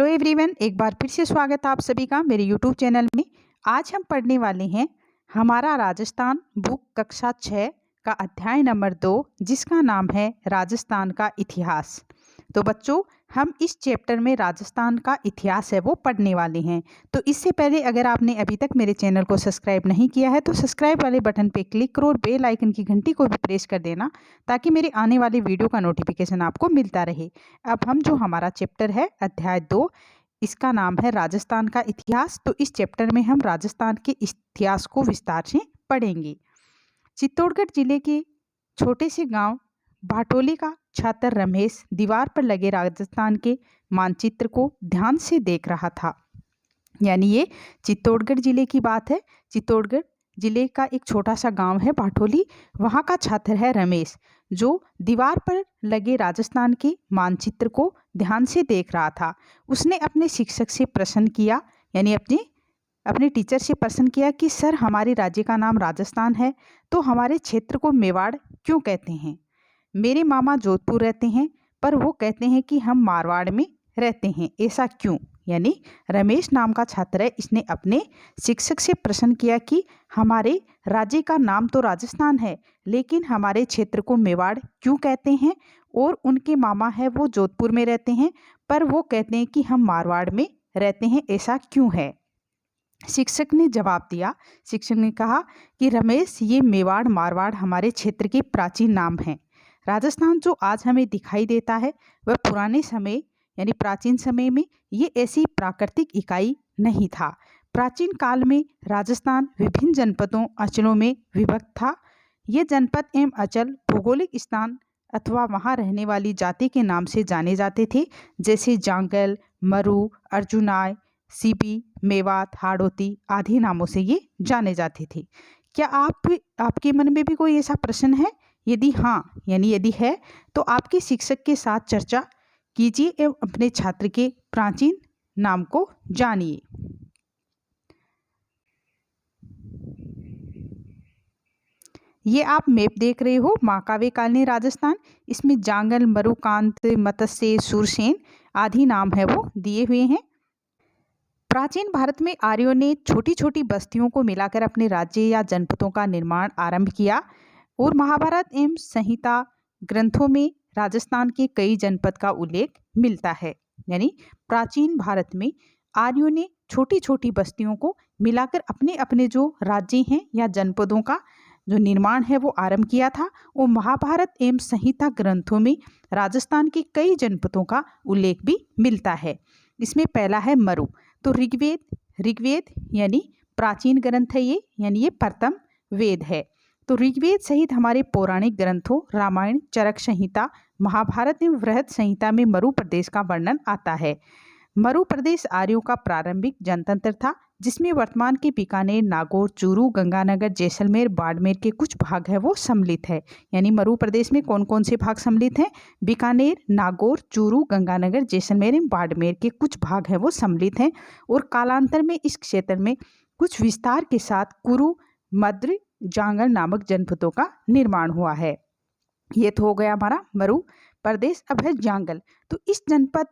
Hello everyone, एक बार फिर से स्वागत है आप सभी का मेरे यूट्यूब चैनल में। आज हम पढ़ने वाले हैं हमारा राजस्थान बुक कक्षा 6 का अध्याय नंबर 2, जिसका नाम है राजस्थान का इतिहास। तो बच्चों, हम इस चैप्टर में राजस्थान का इतिहास है वो पढ़ने वाले हैं। तो इससे पहले अगर आपने अभी तक मेरे चैनल को सब्सक्राइब नहीं किया है तो सब्सक्राइब वाले बटन पे क्लिक करो और बेल आइकन की घंटी को भी प्रेस कर देना, ताकि मेरे आने वाली वीडियो का नोटिफिकेशन आपको मिलता रहे। अब हम जो हमारा चैप्टर है अध्याय 2, इसका नाम है राजस्थान का इतिहास। तो इस चैप्टर में हम राजस्थान के इतिहास को विस्तार से पढ़ेंगे। चित्तौड़गढ़ जिले के छोटे से गांव भाटोली का छात्र रमेश दीवार पर लगे राजस्थान के मानचित्र को ध्यान से देख रहा था। यानी ये चित्तौड़गढ़ जिले की बात है। चित्तौड़गढ़ जिले का एक छोटा सा गांव है भाटोली, वहाँ का छात्र है रमेश, जो दीवार पर लगे राजस्थान के मानचित्र को ध्यान से देख रहा था। उसने अपने शिक्षक से प्रश्न किया, यानी अपने टीचर से प्रश्न किया कि सर, हमारे राज्य का नाम राजस्थान है, तो हमारे क्षेत्र को मेवाड़ क्यों कहते हैं? मेरे मामा जोधपुर रहते हैं, पर वो कहते हैं कि हम मारवाड़ में रहते हैं, ऐसा क्यों? यानी रमेश नाम का छात्र है, इसने अपने शिक्षक से प्रश्न किया कि हमारे राज्य का नाम तो राजस्थान है, लेकिन हमारे क्षेत्र को मेवाड़ क्यों कहते हैं? और उनके मामा है वो जोधपुर में रहते हैं, पर वो कहते हैं कि हम मारवाड़ में रहते हैं, ऐसा क्यों है? शिक्षक ने जवाब दिया। शिक्षक ने कहा कि रमेश, ये मेवाड़ मारवाड़ हमारे क्षेत्र के प्राचीन नाम हैं। राजस्थान जो आज हमें दिखाई देता है वह पुराने समय यानी प्राचीन समय में ये ऐसी प्राकृतिक इकाई नहीं था। प्राचीन काल में राजस्थान विभिन्न जनपदों अंचलों में विभक्त था। ये जनपद एवं अंचल भौगोलिक स्थान अथवा वहाँ रहने वाली जाति के नाम से जाने जाते थे, जैसे जांगल, मरु, अर्जुनाय, सीपी, मेवात, हाड़ौती आदि नामों से ये जाने जाते थे। क्या आपके मन में भी कोई ऐसा प्रश्न है? यदि हाँ, यानी यदि है, तो आपके शिक्षक के साथ चर्चा कीजिए एवं अपने छात्र के प्राचीन नाम को जानिए। ये आप मैप देख रहे हो, महाकाव्य कालीन राजस्थान। इसमें जांगल, मरुकांत, मत्स्य, सूरसेन आदि नाम है वो दिए हुए हैं। प्राचीन भारत में आर्यों ने छोटी छोटी बस्तियों को मिलाकर अपने राज्य या जनपदों का निर्माण आरंभ किया, और महाभारत एवं संहिता ग्रंथों में राजस्थान के कई जनपद का उल्लेख मिलता है। यानी प्राचीन भारत में आर्यों ने छोटी छोटी बस्तियों को मिलाकर अपने अपने जो राज्य हैं या जनपदों का जो निर्माण है वो आरंभ किया था, और महाभारत एवं संहिता ग्रंथों में राजस्थान के कई जनपदों का उल्लेख भी मिलता है। इसमें पहला है मरु। तो ऋग्वेद यानी प्राचीन ग्रंथ है ये, यानी ये प्रथम वेद है। तो ऋग्वेद सहित हमारे पौराणिक ग्रंथों रामायण, चरक संहिता, महाभारत एवं बृहद संहिता में मरु प्रदेश का वर्णन आता है। मरु प्रदेश आर्यों का प्रारंभिक जनतंत्र था, जिसमें वर्तमान के बीकानेर, नागौर, चूरू, गंगानगर, जैसलमेर, बाड़मेर के कुछ भाग है वो सम्मिलित है। यानी मरु प्रदेश में कौन कौन से भाग सम्मिलित हैं? बीकानेर, नागौर, चूरू, गंगानगर, जैसलमेर एवं बाड़मेर के कुछ भाग है वो सम्मिलित हैं। और कालांतर में इस क्षेत्र में कुछ विस्तार के साथ कुरु, मद्र, जांगल नामक जनपदों का निर्माण हुआ है। ये तो हो गया हमारा मरु प्रदेश। अब है जांगल। तो इस जनपद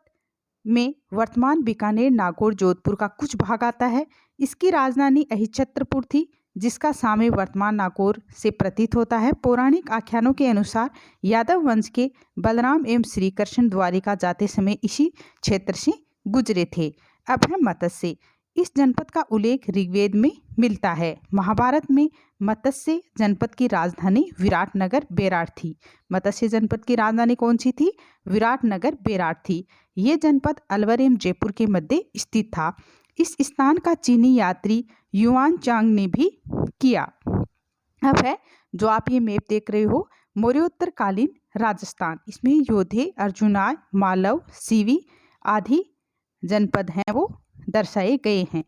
में वर्तमान बीकानेर, नागौर, जोधपुर का कुछ भाग आता है। इसकी राजधानी अहिच्छत्रपुर थी, जिसका साम्य वर्तमान नागौर से प्रतीत होता है। पौराणिक आख्यानों के अनुसार यादव वंश के बलराम एवं श्री कृष्ण द्वारिका जाते समय इसी क्षेत्र से गुजरे थे। अब है मत्स्य। इस जनपद का उल्लेख ऋग्वेद में मिलता है। महाभारत में मत्स्य जनपद की राजधानी विराटनगर बेराट थी। मत्स्य जनपद की राजधानी कौन सी थी? विराटनगर बेराट थी। ये जनपद अलवर एवं जयपुर के मध्य स्थित था। इस स्थान का चीनी यात्री युआन चांग ने भी किया। अब है जो आप ये मैप देख रहे हो, मौर्योत्तरकालीन राजस्थान। इसमें योधे, अर्जुनाय, मालव, सीवी आदि जनपद हैं वो दर्शाए गए हैं।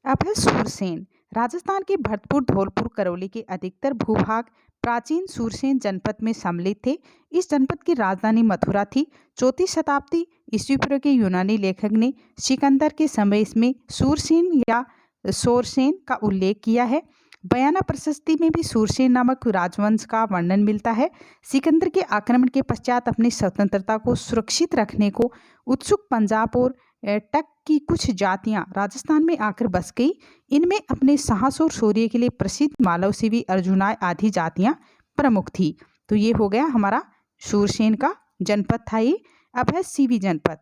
अब है सूरसेन। राजस्थान के भरतपुर, धौलपुर, करौली के अधिकतर भूभाग प्राचीन सूरसेन जनपद में सम्मिलित थे। इस जनपद की राजधानी मथुरा थी। 4वीं शताब्दी ईस्वी पूर्व के यूनानी लेखक ने सिकंदर के समय इसमें सूरसेन या सोरसेन का उल्लेख किया है। बयाना प्रशस्ति में भी सूरसेन नामक राजवंश का वर्णन मिलता है। सिकंदर के आक्रमण के पश्चात अपनी स्वतंत्रता को सुरक्षित रखने को उत्सुक पंजाब और टक की कुछ जातियां राजस्थान में आकर बस गई। इनमें अपने साहस और शौर्य के लिए प्रसिद्ध मालव सिवी अर्जुनाय आदि जातियां प्रमुख थी। तो ये हो गया हमारा शूरसेन का जनपद था ये। अब है सीवी जनपद।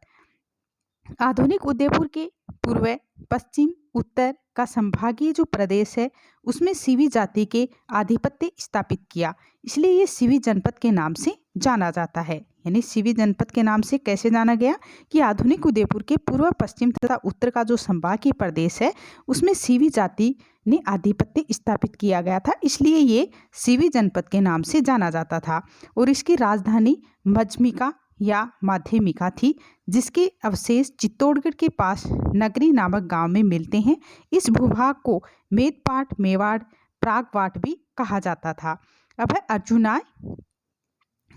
आधुनिक उदयपुर के पूर्व, पश्चिम, उत्तर का संभागीय जो प्रदेश है उसमें सीवी जाति के आधिपत्य स्थापित किया, इसलिए ये सीवी जनपद के नाम से जाना जाता है। यानी सीवी जनपद के नाम से कैसे जाना गया कि आधुनिक उदयपुर के पूर्व, पश्चिम तथा उत्तर का जो संभागीय प्रदेश है उसमें सीवी जाति ने आधिपत्य स्थापित किया गया था, इसलिए ये सीवी जनपद के नाम से जाना जाता था। और इसकी राजधानी मजमिका या माध्यमिका थी, जिसके अवशेष चित्तौड़गढ़ के पास नगरी नामक गांव में मिलते हैं। इस भूभाग को मेदपाट, मेवाड़, प्रागवाट भी कहा जाता था। अब है अर्जुनाय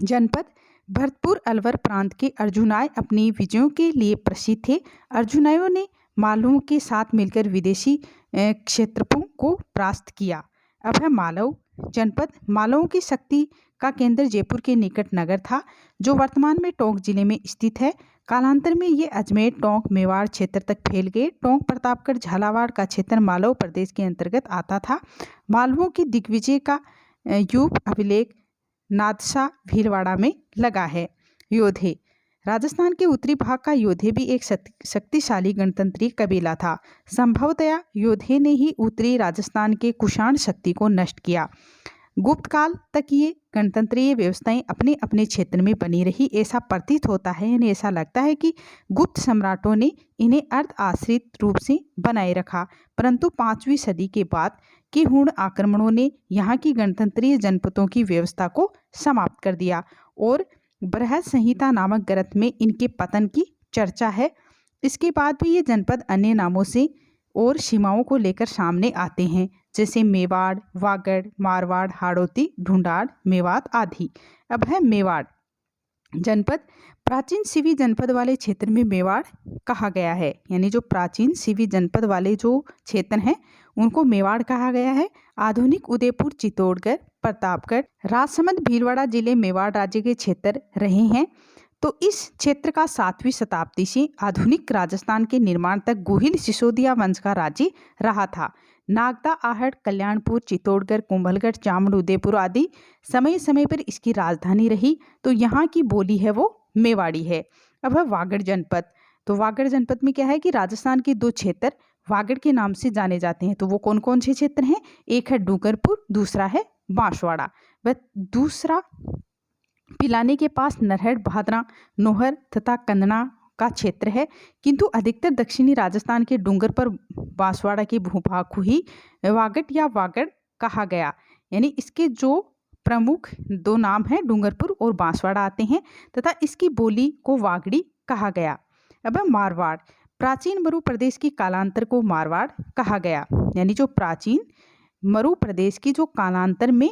जनपद। भरतपुर अलवर प्रांत के अर्जुनाय अपनी विजयों के लिए प्रसिद्ध थे। अर्जुनायों ने मालवों के साथ मिलकर विदेशी क्षेत्रपों को परास्त किया। अब है मालव जनपद। मालवों की शक्ति का केंद्र जयपुर के निकट नगर था, जो वर्तमान में टोंक जिले में स्थित है। कालांतर में ये अजमेर, टोंक, मेवाड़ क्षेत्र तक फैल गए। टोंक, प्रतापगढ़, झालावाड़ का क्षेत्र मालव प्रदेश के अंतर्गत आता था। मालवों की दिग्विजय का युग अभिलेख नादशाह भीलवाड़ा में लगा है। योधे। राजस्थान के उत्तरी भाग का योधे भी एक शक्तिशाली गणतंत्रीय कबीला था। संभवतया योधे ने ही उत्तरी राजस्थान के कुषाण शक्ति को नष्ट किया। गुप्त काल तक ये गणतंत्रीय व्यवस्थाएं अपने अपने क्षेत्र में बनी रही, ऐसा प्रतीत होता है। यानी ऐसा लगता है कि गुप्त सम्राटों ने इन्हें अर्ध आश्रित रूप से बनाए रखा, परंतु 5वीं सदी के बाद के हुण आक्रमणों ने यहाँ की गणतंत्रीय जनपदों की व्यवस्था को समाप्त कर दिया और बृहद संहिता नामक ग्रंथ में इनके पतन की चर्चा है। इसके बाद भी ये जनपद अन्य नामों से और सीमाओं को लेकर सामने आते हैं, जैसे मेवाड़, वागड़, मारवाड़, हाड़ौती, ढूंढाड़, मेवात आदि। अब है मेवाड़ जनपद। प्राचीन सीवी जनपद वाले क्षेत्र में मेवाड़ कहा गया है। यानी जो प्राचीन सीवी जनपद वाले जो क्षेत्र हैं उनको मेवाड़ कहा गया है। आधुनिक उदयपुर, चित्तौड़गढ़, प्रतापगढ़, राजसमंद, भीलवाड़ा जिले मेवाड़ राज्य के क्षेत्र रहे हैं। तो इस क्षेत्र का 7वीं शताब्दी से आधुनिक राजस्थान के निर्माण तक गोहिल सिसोदिया वंश का राज्य रहा था। नागदा, आहट, कल्याणपुर, चित्तौड़गढ़, कुंभलगढ़, चामुंड, उदयपुर आदि समय समय पर इसकी राजधानी रही। तो यहाँ की बोली है वो मेवाड़ी है। अब है वागड़ जनपद। तो वागड़ जनपद में क्या है कि राजस्थान के 2 क्षेत्र वागड़ के नाम से जाने जाते हैं। तो वो कौन कौन से क्षेत्र हैं? एक है डूंगरपुर, दूसरा है बांसवाड़ा। वह दूसरा पिलानी के पास नरहट, भादरा, नोहर तथा कंदना का क्षेत्र है, किंतु अधिकतर दक्षिणी राजस्थान के डूंगर पर बांसवाड़ा के भूभाग को ही वागड़ या वागड़ कहा गया। यानी इसके जो प्रमुख 2 नाम हैं डूंगरपुर और बांसवाड़ा आते हैं तथा इसकी बोली को वागड़ी कहा गया। अब मारवाड़। प्राचीन मरु प्रदेश की कालांतर को मारवाड़ कहा गया। यानी जो प्राचीन मरु प्रदेश की जो कालांतर में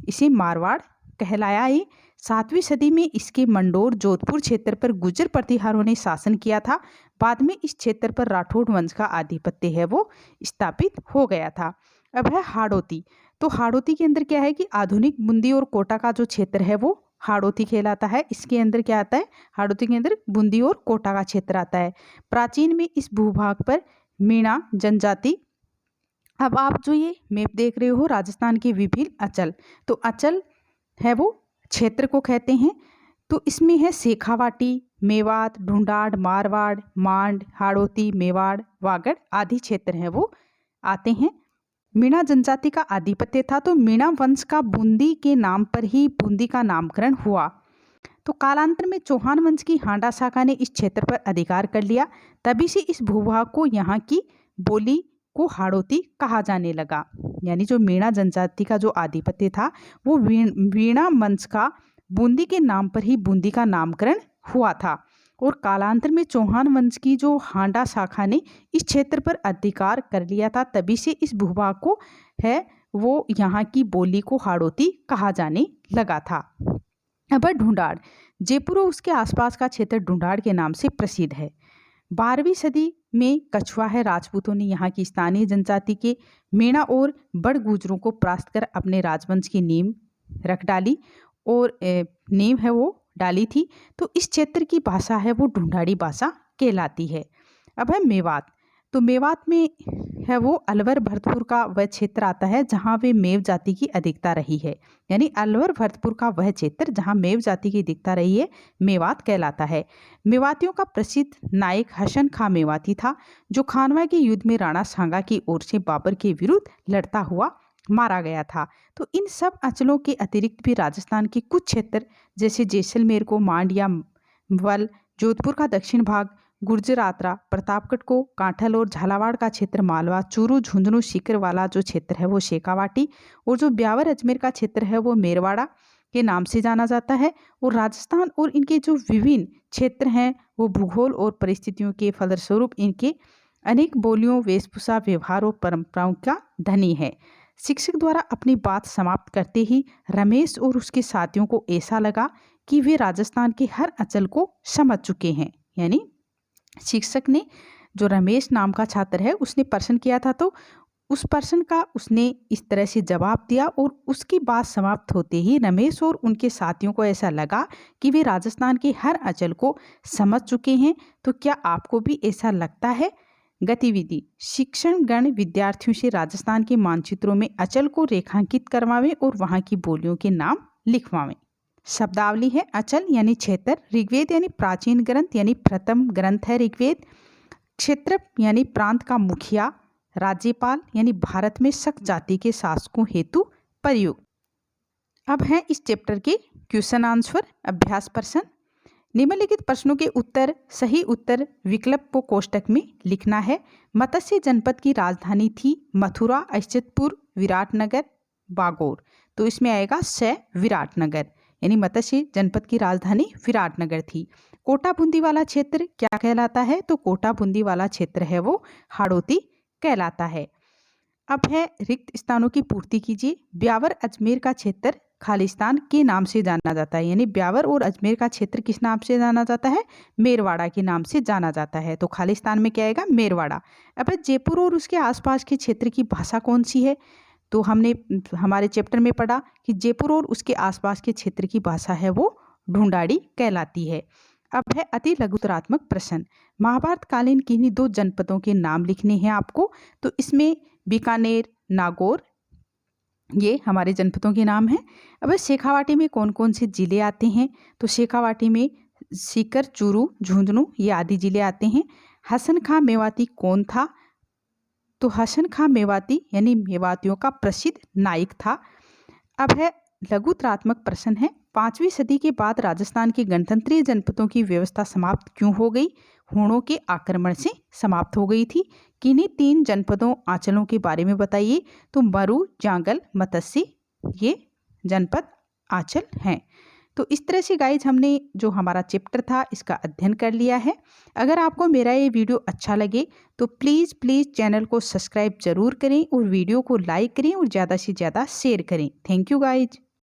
इसे मारवाड़ कहलाया है। 7वीं सदी में इसके मंडोर, जोधपुर क्षेत्र पर गुर्जर प्रतिहारों ने शासन किया था। बाद में इस क्षेत्र पर राठौड़ वंश का आधिपत्य है वो स्थापित हो गया था। अब है हाड़ौती। तो हाड़ौती के अंदर क्या है कि आधुनिक बूंदी और कोटा का जो क्षेत्र है वो हाड़ौती कहलाता है। इसके अंदर क्या आता है? हाड़ौती के अंदर बूंदी और कोटा का क्षेत्र आता है। प्राचीन में इस भूभाग पर मीणा जनजाति। अब आप जो ये मैप देख रहे हो राजस्थान के विभिन्न अचल, तो अचल है वो क्षेत्र को कहते हैं। तो इसमें है शेखावाटी, मेवात, ढूंढाड़, मारवाड़, मांड, हाड़ौती, मेवाड़, वागड़ आदि क्षेत्र हैं वो आते हैं। मीणा जनजाति का आधिपत्य था, तो मीणा वंश का बूंदी के नाम पर ही बूंदी का नामकरण हुआ। तो कालांतर में चौहान वंश की हांडा शाखा ने इस क्षेत्र पर अधिकार कर लिया। तभी से इस भूभाग को यहाँ की बोली को हाड़ौती कहा जाने लगा। यानी जो मीणा जनजाति का जो आधिपत्य था वो वीणा वंश का बूंदी के नाम पर ही बूंदी का नामकरण हुआ था। और कालांतर में चौहान वंश की जो हांडा शाखा ने इस क्षेत्र पर अधिकार कर लिया था, तभी से इस भूभाग को है वो यहाँ की बोली को हाड़ौती कहा जाने लगा था। अब ढूंढाड़। जयपुर और उसके आसपास का क्षेत्र ढूंढाड़ के नाम से प्रसिद्ध है। 12वीं सदी में कछवाहा राजपूतों ने यहाँ की स्थानीय जनजाति के मीणा और बड़ गुजरों को परास्त कर अपने राजवंश की नींव रख डाली और नींव है वो डाली थी। तो इस क्षेत्र की भाषा है वो ढूंढाड़ी भाषा कहलाती है। अब है मेवात। तो मेवात में है वो अलवर भरतपुर का वह क्षेत्र आता है जहाँ वे मेव जाति की अधिकता रही है। यानी अलवर भरतपुर का वह क्षेत्र जहाँ मेव जाति की अधिकता रही है मेवात कहलाता है। मेवातियों का प्रसिद्ध नायक हसन खां मेवाती था, जो खानवा के युद्ध में राणा सांगा की ओर से बाबर के विरुद्ध लड़ता हुआ मारा गया था। तो इन सब अंचलों के अतिरिक्त भी राजस्थान के कुछ क्षेत्र जैसे जैसलमेर को मांडया, वल, जोधपुर का दक्षिण भाग, गुर्जरातरा, प्रतापगढ़ को कांठल और झालावाड़ का क्षेत्र मालवा, चूरू, झुंझुनू, सीकर वाला जो क्षेत्र है वो शेखावाटी, और जो ब्यावर अजमेर का क्षेत्र है वो मेरवाड़ा के नाम से जाना जाता है। और राजस्थान और इनके जो विभिन्न क्षेत्र हैं वो भूगोल और परिस्थितियों के फलस्वरूप इनके अनेक बोलियों, वेशभूषा, व्यवहार और परंपराओं का धनी है। शिक्षक द्वारा अपनी बात समाप्त करते ही रमेश और उसके साथियों को ऐसा लगा कि वे राजस्थान के हर अंचल को समझ चुके हैं। यानी शिक्षक ने, जो रमेश नाम का छात्र है, उसने प्रश्न किया था, तो उस प्रश्न का उसने इस तरह से जवाब दिया और उसकी बात समाप्त होते ही रमेश और उनके साथियों को ऐसा लगा कि वे राजस्थान के हर अंचल को समझ चुके हैं। तो क्या आपको भी ऐसा लगता है? गतिविधि: शिक्षण गण विद्यार्थियों से राजस्थान के मानचित्रों में अंचल को रेखांकित करवावें और वहाँ की बोलियों के नाम लिखवावें। शब्दावली है अंचल यानी क्षेत्र, ऋग्वेद यानी प्राचीन ग्रंथ यानी प्रथम ग्रंथ है ऋग्वेद, क्षेत्र यानी प्रांत का मुखिया, राज्यपाल यानी भारत में शक जाति के शासकों हेतु प्रयुक्त। अब है इस चैप्टर के क्वेश्चन आंसर, अभ्यास प्रश्न। निम्नलिखित प्रश्नों के उत्तर, सही उत्तर विकल्प को कोष्टक में लिखना है। मत्स्य जनपद की राजधानी थी मथुरा, अक्षतपुर, विराटनगर, बागोर। तो इसमें आएगा स विराटनगर, यानी मत्स्य जनपद की राजधानी विराटनगर थी। कोटा बूंदी वाला क्षेत्र क्या कहलाता है? तो कोटा बूंदी वाला क्षेत्र है वो हाड़ौती कहलाता है। अब है रिक्त स्थानों की पूर्ति कीजिए। ब्यावर अजमेर का क्षेत्र खालिस्तान के नाम से जाना जाता है, यानी ब्यावर और अजमेर का क्षेत्र किस नाम से जाना जाता है? मेरवाड़ा के नाम से जाना जाता है। तो खालिस्तान में क्या आएगा? मेरवाड़ा। अब जयपुर और उसके आसपास के क्षेत्र की भाषा कौन सी है? तो हमने हमारे चैप्टर में पढ़ा कि जयपुर और उसके आसपास के क्षेत्र की भाषा है वो ढूंढाड़ी कहलाती है। अब है अति लघुतरात्मक प्रश्न। महाभारत कालीन किन्हीं दो जनपदों के नाम लिखने हैं आपको। तो इसमें बीकानेर, नागौर, ये हमारे जनपदों के नाम हैं। अब शेखावाटी में कौन कौन से जिले आते हैं? तो शेखावाटी में सीकर, चूरू, झुंझुनू ये आदि जिले आते हैं। हसन खां मेवाती कौन था? तो हसन खां मेवाती यानी मेवातियों का प्रसिद्ध नायक था। अब है लघुतरात्मक प्रश्न है। 5वीं सदी के बाद राजस्थान के गणतंत्रीय जनपदों की व्यवस्था समाप्त क्यों हो गई? हूणों के आक्रमण से समाप्त हो गई थी। किन्हीं 3 जनपदों आंचलों के बारे में बताइए। तो मरु, जांगल, मत्स्य ये जनपद आंचल हैं। तो इस तरह से गाइज हमने जो हमारा चैप्टर था इसका अध्ययन कर लिया है। अगर आपको मेरा ये वीडियो अच्छा लगे तो प्लीज़ चैनल को सब्सक्राइब जरूर करें और वीडियो को लाइक करें और ज़्यादा से ज़्यादा शेयर करें। Thank you guys.